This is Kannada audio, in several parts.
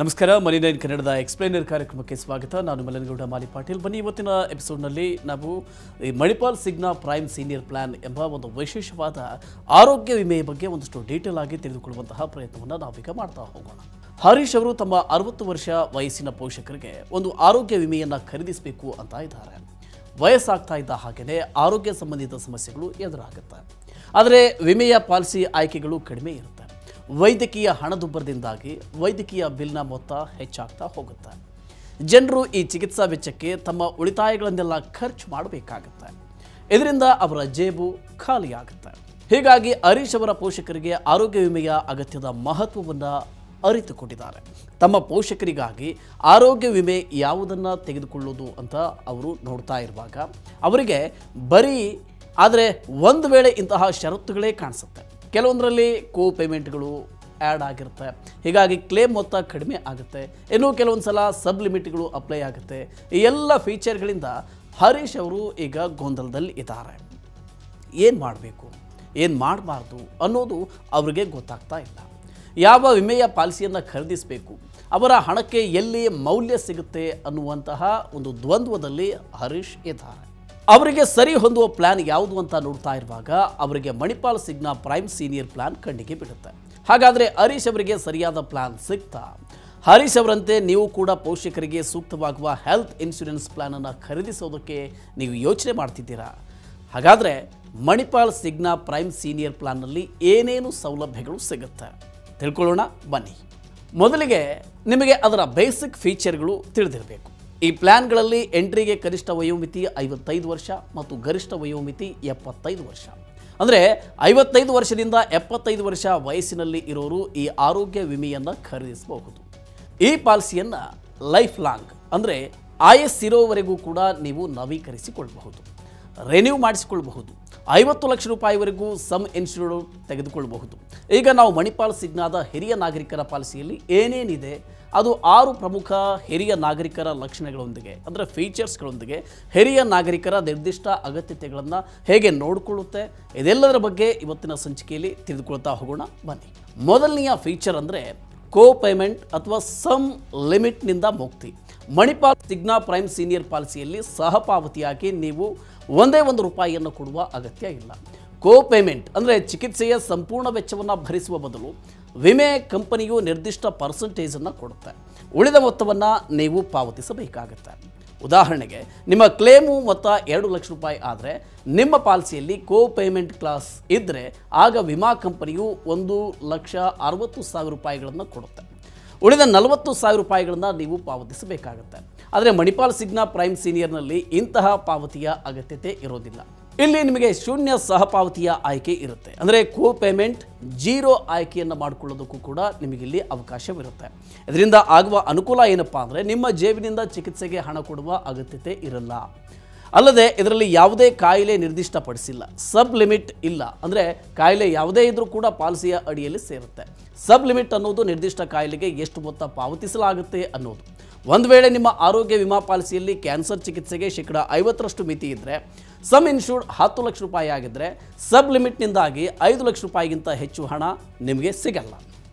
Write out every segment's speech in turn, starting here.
ನಮಸ್ಕಾರ ಮನಿ9 ಕನ್ನಡದ ಎಕ್ಸ್ಪ್ಲೇನರ್ ಕಾರ್ಯಕ್ರಮಕ್ಕೆ ಸ್ವಾಗತ. ನಾನು ಮಲನಗೌಡ ಮಾಲಿ ಪಾಟೀಲ್. ಬನ್ನಿ, ಇವತ್ತಿನ ಎಪಿಸೋಡ್ನಲ್ಲಿ ನಾವು ಮಣಿಪಾಲ್ ಸಿಗ್ನಾ ಪ್ರೈಮ್ ಸೀನಿಯರ್ ಪ್ಲಾನ್ ಎಂಬ ಒಂದು ವಿಶೇಷವಾದ ಆರೋಗ್ಯ ವಿಮೆಯ ಬಗ್ಗೆ ಒಂದಷ್ಟು ಡೀಟೇಲ್ ಆಗಿ ತಿಳಿದುಕೊಳ್ಳುವಂತಹ ಪ್ರಯತ್ನವನ್ನು ನಾವೀಗ ಮಾಡ್ತಾ ಹೋಗೋಣ. ಹರೀಶ್ ಅವರು ತಮ್ಮ 60 ವರ್ಷ ವಯಸ್ಸಿನ ಪೋಷಕರಿಗೆ ಒಂದು ಆರೋಗ್ಯ ವಿಮೆಯನ್ನು ಖರೀದಿಸಬೇಕು ಅಂತ ಇದ್ದಾರೆ. ವಯಸ್ಸಾಗ್ತಾ ಇದ್ದ ಹಾಗೆಯೇ ಆರೋಗ್ಯ ಸಂಬಂಧಿತ ಸಮಸ್ಯೆಗಳು ಎದುರಾಗುತ್ತೆ. ಆದರೆ ವಿಮೆಯ ಪಾಲಿಸಿ ಆಯ್ಕೆಗಳು ಕಡಿಮೆ ಇರುತ್ತೆ. ವೈದ್ಯಕೀಯ ಹಣದುಬ್ಬರದಿಂದಾಗಿ ವೈದ್ಯಕೀಯ ಬಿಲ್ನ ಮೊತ್ತ ಹೆಚ್ಚಾಗ್ತಾ ಹೋಗುತ್ತೆ. ಜನರು ಈ ಚಿಕಿತ್ಸಾ ವೆಚ್ಚಕ್ಕೆ ತಮ್ಮ ಉಳಿತಾಯಗಳನ್ನೆಲ್ಲ ಖರ್ಚು ಮಾಡಬೇಕಾಗುತ್ತೆ. ಇದರಿಂದ ಅವರ ಜೇಬು ಖಾಲಿಯಾಗುತ್ತೆ. ಹೀಗಾಗಿ ಹರೀಶ್ ಅವರ ಪೋಷಕರಿಗೆ ಆರೋಗ್ಯ ವಿಮೆಯ ಅಗತ್ಯದ ಮಹತ್ವವನ್ನು ಅರಿತುಕೊಂಡಿದ್ದಾರೆ. ತಮ್ಮ ಪೋಷಕರಿಗಾಗಿ ಆರೋಗ್ಯ ವಿಮೆ ಯಾವುದನ್ನು ತೆಗೆದುಕೊಳ್ಳೋದು ಅಂತ ಅವರು ನೋಡ್ತಾ ಇರುವಾಗ ಅವರಿಗೆ ಆದರೆ ಒಂದು ವೇಳೆ ಇಂತಹ ಷರತ್ತುಗಳೇ ಕಾಣಿಸುತ್ತೆ. ಕೆಲವೊಂದರಲ್ಲಿ ಕೋ ಪೇಮೆಂಟ್ಗಳು ಆ್ಯಡ್ ಆಗಿರುತ್ತೆ. ಹೀಗಾಗಿ ಕ್ಲೇಮ್ ಮೊತ್ತ ಕಡಿಮೆ ಆಗುತ್ತೆ. ಇನ್ನೂ ಕೆಲವೊಂದು ಸಲ ಸಬ್ ಲಿಮಿಟ್ಗಳು ಅಪ್ಲೈ ಆಗುತ್ತೆ. ಈ ಎಲ್ಲ ಫೀಚರ್ಗಳಿಂದ ಹರೀಶ್ ಅವರು ಈಗ ಗೊಂದಲದಲ್ಲಿ ಇದ್ದಾರೆ. ಏನು ಮಾಡಬೇಕು, ಏನು ಮಾಡಬಾರ್ದು ಅನ್ನೋದು ಅವರಿಗೆ ಗೊತ್ತಾಗ್ತಾ ಇಲ್ಲ. ಯಾವ ವಿಮೆಯ ಪಾಲಿಸಿಯನ್ನು ಖರೀದಿಸಬೇಕು, ಅವರ ಹಣಕ್ಕೆ ಎಲ್ಲಿ ಮೌಲ್ಯ ಸಿಗುತ್ತೆ ಅನ್ನುವಂತಹ ಒಂದು ದ್ವಂದ್ವದಲ್ಲಿ ಹರೀಶ್ ಇದ್ದಾರೆ. ಅವರಿಗೆ ಸರಿ ಹೊಂದುವ ಪ್ಲಾನ್ ಯಾವುದು ಅಂತ ನೋಡ್ತಾ ಇರುವಾಗ ಅವರಿಗೆ ಮಣಿಪಾಲ್ ಸಿಗ್ನಾ ಪ್ರೈಮ್ ಸೀನಿಯರ್ ಪ್ಲಾನ್ ಕಣ್ಣಿಗೆ ಬಿಡುತ್ತೆ. ಹಾಗಾದರೆ ಹರೀಶ್ ಅವರಿಗೆ ಸರಿಯಾದ ಪ್ಲಾನ್ ಸಿಗ್ತಾ? ಹರೀಶ್ ಅವರಂತೆ ನೀವು ಕೂಡ ಪೋಷಕರಿಗೆ ಸೂಕ್ತವಾಗುವ ಹೆಲ್ತ್ ಇನ್ಶೂರೆನ್ಸ್ ಪ್ಲಾನನ್ನು ಖರೀದಿಸೋದಕ್ಕೆ ನೀವು ಯೋಚನೆ ಮಾಡ್ತಿದ್ದೀರಾ? ಹಾಗಾದರೆ ಮಣಿಪಾಲ್ ಸಿಗ್ನಾ ಪ್ರೈಮ್ ಸೀನಿಯರ್ ಪ್ಲಾನ್ನಲ್ಲಿ ಏನೇನು ಸೌಲಭ್ಯಗಳು ಸಿಗುತ್ತೆ ತಿಳ್ಕೊಳ್ಳೋಣ ಬನ್ನಿ. ಮೊದಲಿಗೆ ನಿಮಗೆ ಅದರ ಬೇಸಿಕ್ ಫೀಚರ್ಗಳು ತಿಳಿದಿರಬೇಕು. ಈ ಪ್ಲಾನ್ಗಳಲ್ಲಿ ಎಂಟ್ರಿಗೆ ಕನಿಷ್ಠ ವಯೋಮಿತಿ 55 ವರ್ಷ ಮತ್ತು ಗರಿಷ್ಠ ವಯೋಮಿತಿ 75 ವರ್ಷ. ಅಂದರೆ 55 ವರ್ಷದಿಂದ 75 ವರ್ಷ ವಯಸ್ಸಿನಲ್ಲಿ ಇರೋರು ಈ ಆರೋಗ್ಯ ವಿಮೆಯನ್ನು ಖರೀದಿಸಬಹುದು. ಈ ಪಾಲಿಸಿಯನ್ನು ಲೈಫ್ ಲಾಂಗ್ ಅಂದರೆ ಆಯಸ್ಸಿರೋವರೆಗೂ ಕೂಡ ನೀವು ನವೀಕರಿಸಿಕೊಳ್ಳಬಹುದು, ರೆನ್ಯೂ ಮಾಡಿಸಿಕೊಳ್ಳಬಹುದು. 50 ಲಕ್ಷ ರೂಪಾಯಿವರೆಗೂ ಸಮ್ ಇನ್ಶೂರ್ಡ್ ತೆಗೆದುಕೊಳ್ಳಬಹುದು. ಈಗ ನಾವು ಮಣಿಪಾಲ್ ಸಿಗ್ನಾದ ಹಿರಿಯ ನಾಗರಿಕರ ಪಾಲಿಸಿಯಲ್ಲಿ ಏನೇನಿದೆ ಅದು 6 ಪ್ರಮುಖ ಹಿರಿಯ ನಾಗರಿಕರ ಲಕ್ಷಣಗಳೊಂದಿಗೆ ಅಂದರೆ ಫೀಚರ್ಸ್ಗಳೊಂದಿಗೆ ಹಿರಿಯ ನಾಗರಿಕರ ನಿರ್ದಿಷ್ಟ ಅಗತ್ಯತೆಗಳನ್ನು ಹೇಗೆ ನೋಡಿಕೊಳ್ಳುತ್ತೆ, ಇದೆಲ್ಲದರ ಬಗ್ಗೆ ಇವತ್ತಿನ ಸಂಚಿಕೆಯಲ್ಲಿ ತಿಳಿದುಕೊಳ್ತಾ ಹೋಗೋಣ ಬನ್ನಿ. ಮೊದಲನೆಯ ಫೀಚರ್ ಅಂದರೆ ಕೋ ಪೇಮೆಂಟ್ ಅಥವಾ ಸಮ್ ಲಿಮಿಟ್ನಿಂದ ಮುಕ್ತಿ. ಮಣಿಪಾಲ್ ಸಿಗ್ನಾ ಪ್ರೈಮ್ ಸೀನಿಯರ್ ಪಾಲಿಸಿಯಲ್ಲಿ ಸಹಪಾವತಿಯಾಗಿ ನೀವು $1 ರೂಪಾಯಿಯನ್ನು ಕೊಡುವ ಅಗತ್ಯ ಇಲ್ಲ. ಕೋ ಪೇಮೆಂಟ್ ಅಂದರೆ ಚಿಕಿತ್ಸೆಯ ಸಂಪೂರ್ಣ ವೆಚ್ಚವನ್ನು ಭರಿಸುವ ಬದಲು ವಿಮೆ ಕಂಪನಿಯು ನಿರ್ದಿಷ್ಟ ಪರ್ಸೆಂಟೇಜನ್ನು ಕೊಡುತ್ತೆ. ಉಳಿದ ಮೊತ್ತವನ್ನು ನೀವು ಪಾವತಿಸಬೇಕಾಗುತ್ತೆ. ಉದಾಹರಣೆಗೆ ನಿಮ್ಮ ಕ್ಲೇಮು ಮೊತ್ತ 2 ಲಕ್ಷ ರೂಪಾಯಿ ಆದರೆ ನಿಮ್ಮ ಪಾಲಿಸಿಯಲ್ಲಿ ಕೋ ಪೇಮೆಂಟ್ ಕ್ಲಾಸ್ ಇದ್ದರೆ ಆಗ ವಿಮಾ ಕಂಪನಿಯು 1,60,000 ರೂಪಾಯಿಗಳನ್ನು ಕೊಡುತ್ತೆ. ಉಳಿದ 40,000 ರೂಪಾಯಿಗಳನ್ನು ನೀವು ಪಾವತಿಸಬೇಕಾಗುತ್ತೆ. ಆದರೆ ಮಣಿಪಾಲ್ ಸಿಗ್ನಾ ಪ್ರೈಮ್ ಸೀನಿಯರ್ನಲ್ಲಿ ಇಂತಹ ಪಾವತಿಯ ಅಗತ್ಯತೆ ಇರೋದಿಲ್ಲ. ಇಲ್ಲಿ ನಿಮಗೆ ಶೂನ್ಯ ಸಹಪಾವತಿಯ ಆಯ್ಕೆ ಇರುತ್ತೆ. ಅಂದರೆ ಕೋ ಪೇಮೆಂಟ್ ಜೀರೋ ಆಯ್ಕೆಯನ್ನು ಮಾಡಿಕೊಳ್ಳೋದಕ್ಕೂ ಕೂಡ ನಿಮಗಿಲ್ಲಿ ಅವಕಾಶವಿರುತ್ತೆ. ಇದರಿಂದ ಆಗುವ ಅನುಕೂಲ ಏನಪ್ಪ ಅಂದರೆ ನಿಮ್ಮ ಜೇಬಿನಿಂದ ಚಿಕಿತ್ಸೆಗೆ ಹಣ ಕೊಡುವ ಅಗತ್ಯತೆ ಇರಲ್ಲ. ಅಲ್ಲದೆ ಇದರಲ್ಲಿ ಯಾವುದೇ ಕಾಯಿಲೆ ನಿರ್ದಿಷ್ಟಪಡಿಸಿಲ್ಲ. ಸಬ್ ಲಿಮಿಟ್ ಇಲ್ಲ. ಅಂದರೆ ಕಾಯಿಲೆ ಯಾವುದೇ ಇದ್ರೂ ಕೂಡ ಪಾಲಿಸಿಯ ಅಡಿಯಲ್ಲಿ ಸೇರುತ್ತೆ. ಸಬ್ ಲಿಮಿಟ್ ಅನ್ನೋದು ನಿರ್ದಿಷ್ಟ ಕಾಯಿಲೆಗೆ ಎಷ್ಟು ಮೊತ್ತ ಪಾವತಿಸಲಾಗುತ್ತೆ ಅನ್ನೋದು. ಒಂದು ವೇಳೆ ನಿಮ್ಮ ಆರೋಗ್ಯ ವಿಮಾ ಪಾಲಿಸಿಯಲ್ಲಿ ಕ್ಯಾನ್ಸರ್ ಚಿಕಿತ್ಸೆಗೆ ಶೇಕಡ 50% ಮಿತಿ ಇದ್ದರೆ, ಸಮ್ ಇನ್ಶೂರ್ಡ್ 10 ಲಕ್ಷ ರೂಪಾಯಿ ಆಗಿದ್ದರೆ ಸಬ್ ಲಿಮಿಟ್ನಿಂದಾಗಿ 5 ಲಕ್ಷ ರೂಪಾಯಿಗಿಂತ ಹೆಚ್ಚು ಹಣ ನಿಮಗೆ ಸಿಗಲ್ಲ.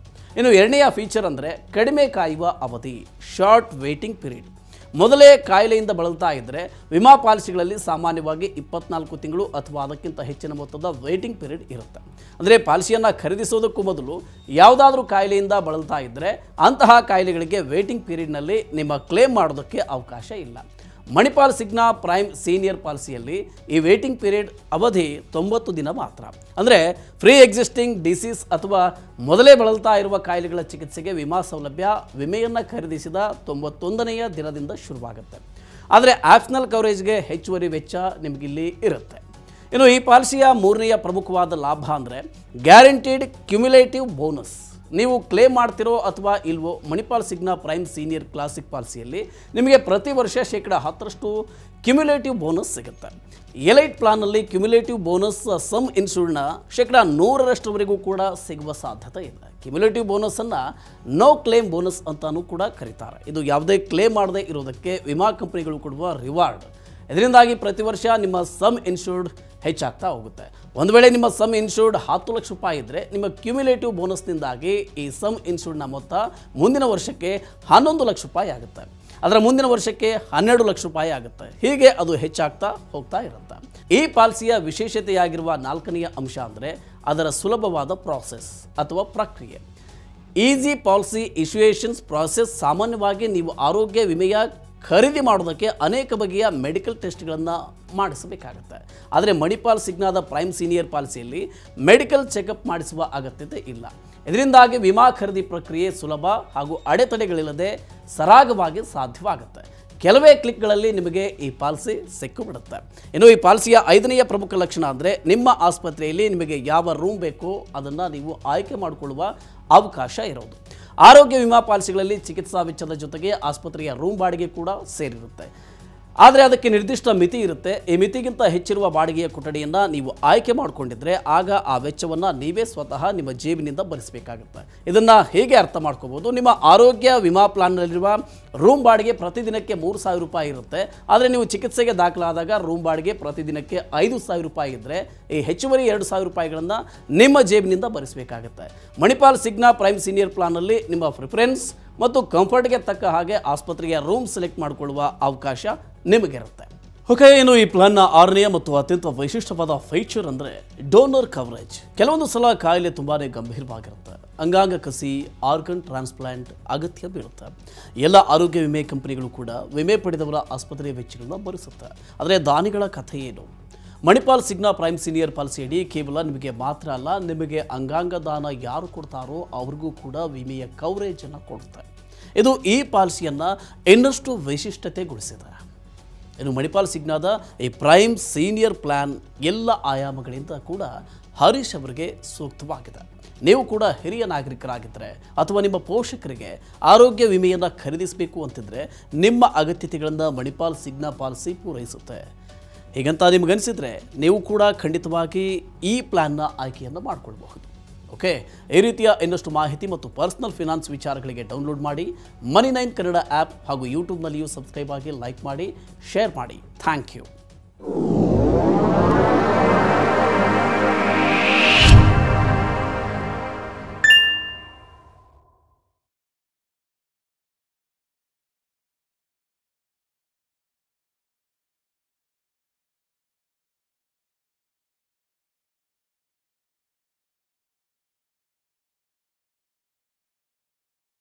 ಇನ್ನು ಎರಡನೆಯ ಫೀಚರ್ ಅಂದರೆ ಕಡಿಮೆ ಕಾಯುವ ಅವಧಿ, ಶಾರ್ಟ್ ವೇಟಿಂಗ್ ಪೀರಿಯಡ್. ಮೊದಲೇ ಕಾಯಿಲೆಯಿಂದ ಬಳಲ್ತಾ ಇದ್ದರೆ ವಿಮಾ ಪಾಲಿಸಿಗಳಲ್ಲಿ ಸಾಮಾನ್ಯವಾಗಿ 24 ತಿಂಗಳು ಅಥವಾ ಅದಕ್ಕಿಂತ ಹೆಚ್ಚಿನ ಮೊತ್ತದ ವೇಟಿಂಗ್ ಪೀರಿಯಡ್ ಇರುತ್ತೆ. ಅಂದರೆ ಪಾಲಿಸಿಯನ್ನು ಖರೀದಿಸೋದಕ್ಕೂ ಮೊದಲು ಯಾವುದಾದ್ರೂ ಕಾಯಿಲೆಯಿಂದ ಬಳಲ್ತಾ ಇದ್ದರೆ ಅಂತಹ ಕಾಯಿಲೆಗಳಿಗೆ ವೇಟಿಂಗ್ ಪೀರಿಯಡ್ನಲ್ಲಿ ನಿಮ್ಮ ಕ್ಲೇಮ್ ಮಾಡೋದಕ್ಕೆ ಅವಕಾಶ ಇಲ್ಲ. ಮಣಿಪಾಲ್ ಸಿಗ್ನಾ ಪ್ರೈಮ್ ಸೀನಿಯರ್ ಪಾಲಿಸಿಯಲ್ಲಿ ಈ ವೇಟಿಂಗ್ ಪೀರಿಯಡ್ ಅವಧಿ 90 ದಿನ ಮಾತ್ರ. ಅಂದರೆ ಫ್ರೀ ಎಕ್ಸಿಸ್ಟಿಂಗ್ ಡಿಸೀಸ್ ಅಥವಾ ಮೊದಲೇ ಬಳಲ್ತಾ ಇರುವ ಕಾಯಿಲೆಗಳ ಚಿಕಿತ್ಸೆಗೆ ವಿಮಾ ಸೌಲಭ್ಯ ವಿಮೆಯನ್ನು ಖರೀದಿಸಿದ 91ನೆಯ ದಿನದಿಂದ ಶುರುವಾಗುತ್ತೆ. ಆದರೆ ಆಪ್ಷನಲ್ ಕವರೇಜ್ಗೆ ಹೆಚ್ಚುವರಿ ವೆಚ್ಚ ನಿಮಗಿಲ್ಲಿ ಇರುತ್ತೆ. ಇನ್ನು ಈ ಪಾಲಿಸಿಯ ಮೂರನೆಯ ಪ್ರಮುಖವಾದ ಲಾಭ ಅಂದರೆ ಗ್ಯಾರಂಟಿಡ್ ಕ್ಯುಮ್ಯುಲೇಟಿವ್ ಬೋನಸ್. ನೀವು ಕ್ಲೇಮ್ ಮಾಡ್ತಿರೋ ಅಥವಾ ಇಲ್ವೋ, ಮಣಿಪಾಲ್ ಸಿಗ್ನಾ ಪ್ರೈಮ್ ಸೀನಿಯರ್ ಕ್ಲಾಸಿಕ್ ಪಾಲಿಸಿಯಲ್ಲಿ ನಿಮಗೆ ಪ್ರತಿ ವರ್ಷ ಶೇಕಡ 10% ಕ್ಯುಮ್ಯುಲೇಟಿವ್ ಬೋನಸ್ ಸಿಗುತ್ತೆ. ಎಲೈಟ್ ಪ್ಲಾನ್ನಲ್ಲಿ ಕ್ಯುಮ್ಯುಲೇಟಿವ್ ಬೋನಸ್ ಸಮ್ ಇನ್ಶೂರ್ಡ್ನ ಶೇಕಡ 100%ವರೆಗೂ ಕೂಡ ಸಿಗುವ ಸಾಧ್ಯತೆ ಇದೆ. ಕ್ಯುಮ್ಯುಲೇಟಿವ್ ಬೋನಸನ್ನು ನೋ ಕ್ಲೇಮ್ ಬೋನಸ್ ಅಂತಾನೂ ಕೂಡ ಕರೀತಾರೆ. ಇದು ಯಾವುದೇ ಕ್ಲೇಮ್ ಮಾಡದೇ ಇರೋದಕ್ಕೆ ವಿಮಾ ಕಂಪನಿಗಳು ಕೊಡುವ ರಿವಾರ್ಡ್. ಇದರಿಂದಾಗಿ ಪ್ರತಿ ವರ್ಷ ನಿಮ್ಮ ಸಮ್ ಇನ್ಶೂರ್ಡ್ ಹೆಚ್ಚಾಗ್ತಾ ಹೋಗುತ್ತೆ. ಒಂದು ವೇಳೆ ನಿಮ್ಮ ಸಮ್ ಇನ್ಶೂರ್ಡ್ 10 ಲಕ್ಷ ರೂಪಾಯಿ ಇದ್ದರೆ ನಿಮ್ಮ ಕ್ಯುಮ್ಯುಲೇಟಿವ್ ಬೋನಸ್ನಿಂದಾಗಿ ಈ ಸಮ್ ಇನ್ಶೂರ್ಡ್ನ ಮೊತ್ತ ಮುಂದಿನ ವರ್ಷಕ್ಕೆ 11 ಲಕ್ಷ ರೂಪಾಯಿ ಆಗುತ್ತೆ. ಅದರ ಮುಂದಿನ ವರ್ಷಕ್ಕೆ 12 ಲಕ್ಷ ರೂಪಾಯಿ ಆಗುತ್ತೆ. ಹೀಗೆ ಅದು ಹೆಚ್ಚಾಗ್ತಾ ಹೋಗ್ತಾ ಇರುತ್ತೆ. ಈ ಪಾಲಿಸಿಯ ವಿಶೇಷತೆಯಾಗಿರುವ 4ನೆಯ ಅಂಶ ಅಂದರೆ ಅದರ ಸುಲಭವಾದ ಪ್ರಾಸೆಸ್ ಅಥವಾ ಪ್ರಕ್ರಿಯೆ. Easy policy issuance process. ಸಾಮಾನ್ಯವಾಗಿ ನೀವು ಆರೋಗ್ಯ ವಿಮೆಯ ಖರೀದಿ ಮಾಡೋದಕ್ಕೆ ಅನೇಕ ಬಗೆಯ ಮೆಡಿಕಲ್ ಟೆಸ್ಟ್ಗಳನ್ನು ಮಾಡಿಸಬೇಕಾಗುತ್ತೆ. ಆದರೆ ಮಣಿಪಾಲ್ ಸಿಗ್ನಾದ ಪ್ರೈಮ್ ಸೀನಿಯರ್ ಪಾಲಿಸಿಯಲ್ಲಿ ಮೆಡಿಕಲ್ ಚೆಕಪ್ ಮಾಡಿಸುವ ಅಗತ್ಯತೆ ಇಲ್ಲ. ಇದರಿಂದಾಗಿ ವಿಮಾ ಖರೀದಿ ಪ್ರಕ್ರಿಯೆ ಸುಲಭ ಹಾಗೂ ಅಡೆತಡೆಗಳಿಲ್ಲದೆ ಸರಾಗವಾಗಿ ಸಾಧ್ಯವಾಗುತ್ತೆ. ಕೆಲವೇ ಕ್ಲಿಕ್ಗಳಲ್ಲಿ ನಿಮಗೆ ಈ ಪಾಲಿಸಿ ಸಿಕ್ಕಿಬಿಡುತ್ತೆ. ಇನ್ನು ಈ ಪಾಲಿಸಿಯ 5ನೆಯ ಪ್ರಮುಖ ಲಕ್ಷಣ ಅಂದರೆ ನಿಮ್ಮ ಆಸ್ಪತ್ರೆಯಲ್ಲಿ ನಿಮಗೆ ಯಾವ ರೂಮ್ ಬೇಕೋ ಅದನ್ನು ನೀವು ಆಯ್ಕೆ ಮಾಡಿಕೊಳ್ಳುವ ಅವಕಾಶ ಇರೋದು. ಆರೋಗ್ಯ ವಿಮಾ ಪಾಲಿಸಿಗಳಲ್ಲಿ ಚಿಕಿತ್ಸಾ ವೆಚ್ಚದ ಜೊತೆಗೆ ಆಸ್ಪತ್ರೆಯ ರೂಮ್ ಬಾಡಿಗೆ ಕೂಡ ಸೇರಿರುತ್ತೆ. ಆದರೆ ಅದಕ್ಕೆ ನಿರ್ದಿಷ್ಟ ಮಿತಿ ಇರುತ್ತೆ. ಈ ಮಿತಿಗಿಂತ ಹೆಚ್ಚಿರುವ ಬಾಡಿಗೆಯ ಕೊಠಡಿಯನ್ನು ನೀವು ಆಯ್ಕೆ ಮಾಡಿಕೊಂಡಿದ್ರೆ ಆಗ ಆ ವೆಚ್ಚವನ್ನು ನೀವೇ ಸ್ವತಃ ನಿಮ್ಮ ಜೇಬಿನಿಂದ ಭರಿಸಬೇಕಾಗುತ್ತೆ. ಇದನ್ನು ಹೇಗೆ ಅರ್ಥ ಮಾಡ್ಕೋಬೋದು? ನಿಮ್ಮ ಆರೋಗ್ಯ ವಿಮಾ ಪ್ಲಾನ್ನಲ್ಲಿರುವ ರೂಮ್ ಬಾಡಿಗೆ ಪ್ರತಿದಿನಕ್ಕೆ 3,000 ರೂಪಾಯಿ ಇರುತ್ತೆ. ಆದರೆ ನೀವು ಚಿಕಿತ್ಸೆಗೆ ದಾಖಲಾದಾಗ ರೂಮ್ ಬಾಡಿಗೆ ಪ್ರತಿದಿನಕ್ಕೆ 5,000 ರೂಪಾಯಿ ಇದ್ದರೆ ಈ ಹೆಚ್ಚುವರಿ 2,000 ರೂಪಾಯಿಗಳನ್ನು ನಿಮ್ಮ ಜೇಬಿನಿಂದ ಭರಿಸಬೇಕಾಗುತ್ತೆ. ಮಣಿಪಾಲ್ ಸಿಗ್ನಾ ಪ್ರೈಮ್ ಸೀನಿಯರ್ ಪ್ಲಾನ್ನಲ್ಲಿ ನಿಮ್ಮ ಪ್ರಿಫರೆನ್ಸ್ ಮತ್ತು ಕಂಫರ್ಟ್ಗೆ ತಕ್ಕ ಹಾಗೆ ಆಸ್ಪತ್ರೆಯ ರೂಮ್ ಸೆಲೆಕ್ಟ್ ಮಾಡಿಕೊಳ್ಳುವ ಅವಕಾಶ ನಿಮಗಿರುತ್ತೆ. ಓಕೆ, ಇನ್ನು ಈ ಪ್ಲಾನ್ನ 6ನೆಯ ಮತ್ತು ಅತ್ಯಂತ ವೈಶಿಷ್ಟ್ಯವಾದ ಫೀಚರ್ ಅಂದರೆ ಡೋನರ್ ಕವರೇಜ್. ಕೆಲವೊಂದು ಸಲ ಕಾಯಿಲೆ ತುಂಬಾ ಗಂಭೀರವಾಗಿರುತ್ತೆ. ಅಂಗಾಂಗ ಕಸಿ, ಆರ್ಗನ್ ಟ್ರಾನ್ಸ್ಪ್ಲಾಂಟ್ ಅಗತ್ಯ ಬೀಳುತ್ತೆ. ಎಲ್ಲ ಆರೋಗ್ಯ ವಿಮೆ ಕಂಪನಿಗಳು ಕೂಡ ವಿಮೆ ಪಡೆದವರ ಆಸ್ಪತ್ರೆಯ ವೆಚ್ಚಗಳನ್ನು ಭರಿಸುತ್ತೆ. ಆದರೆ ದಾನಿಗಳ ಕಥೆ ಏನು? ಮಣಿಪಾಲ್ ಸಿಗ್ನಾ ಪ್ರೈಮ್ ಸೀನಿಯರ್ ಪಾಲಿಸಿಯಡಿ ಕೇವಲ ನಿಮಗೆ ಮಾತ್ರ ಅಲ್ಲ, ನಿಮಗೆ ಅಂಗಾಂಗ ದಾನ ಯಾರು ಕೊಡ್ತಾರೋ ಅವ್ರಿಗೂ ಕೂಡ ವಿಮೆಯ ಕವರೇಜನ್ನು ಕೊಡುತ್ತೆ. ಇದು ಈ ಪಾಲಿಸಿಯನ್ನು ಇನ್ನಷ್ಟು ವೈಶಿಷ್ಟ್ಯತೆಗೊಳಿಸಿದೆ. ಇನ್ನು ಮಣಿಪಾಲ್ ಸಿಗ್ನಾದ ಈ ಪ್ರೈಮ್ ಸೀನಿಯರ್ ಪ್ಲ್ಯಾನ್ ಎಲ್ಲ ಆಯಾಮಗಳಿಂದ ಕೂಡ ಹರೀಶ್ ಅವರಿಗೆ ಸೂಕ್ತವಾಗಿದೆ. ನೀವು ಕೂಡ ಹಿರಿಯ ನಾಗರಿಕರಾಗಿದ್ದರೆ ಅಥವಾ ನಿಮ್ಮ ಪೋಷಕರಿಗೆ ಆರೋಗ್ಯ ವಿಮೆಯನ್ನು ಖರೀದಿಸಬೇಕು ಅಂತಿದ್ರೆ ನಿಮ್ಮ ಅಗತ್ಯತೆಗಳನ್ನು ಮಣಿಪಾಲ್ ಸಿಗ್ನಾ ಪಾಲಿಸಿ ಪೂರೈಸುತ್ತೆ. ಹೀಗಂತ ನಿಮಗನಿಸಿದರೆ ನೀವು ಕೂಡ ಖಂಡಿತವಾಗಿ ಈ ಪ್ಲ್ಯಾನ್ನ ಆಯ್ಕೆಯನ್ನು ಮಾಡಿಕೊಳ್ಬಹುದು. ಓಕೆ, ಈ ರೀತಿಯ ಇನ್ನಷ್ಟು ಮಾಹಿತಿ ಮತ್ತು ಪರ್ಸನಲ್ ಫಿನಾನ್ಸ್ ವಿಚಾರಗಳಿಗೆ ಡೌನ್ಲೋಡ್ ಮಾಡಿ ಮನಿ9 ಕನ್ನಡ ಆ್ಯಪ್ ಹಾಗೂ ಯೂಟ್ಯೂಬ್ನಲ್ಲಿಯೂ ಸಬ್ಸ್ಕ್ರೈಬ್ ಆಗಿ, ಲೈಕ್ ಮಾಡಿ, ಶೇರ್ ಮಾಡಿ. Thank you.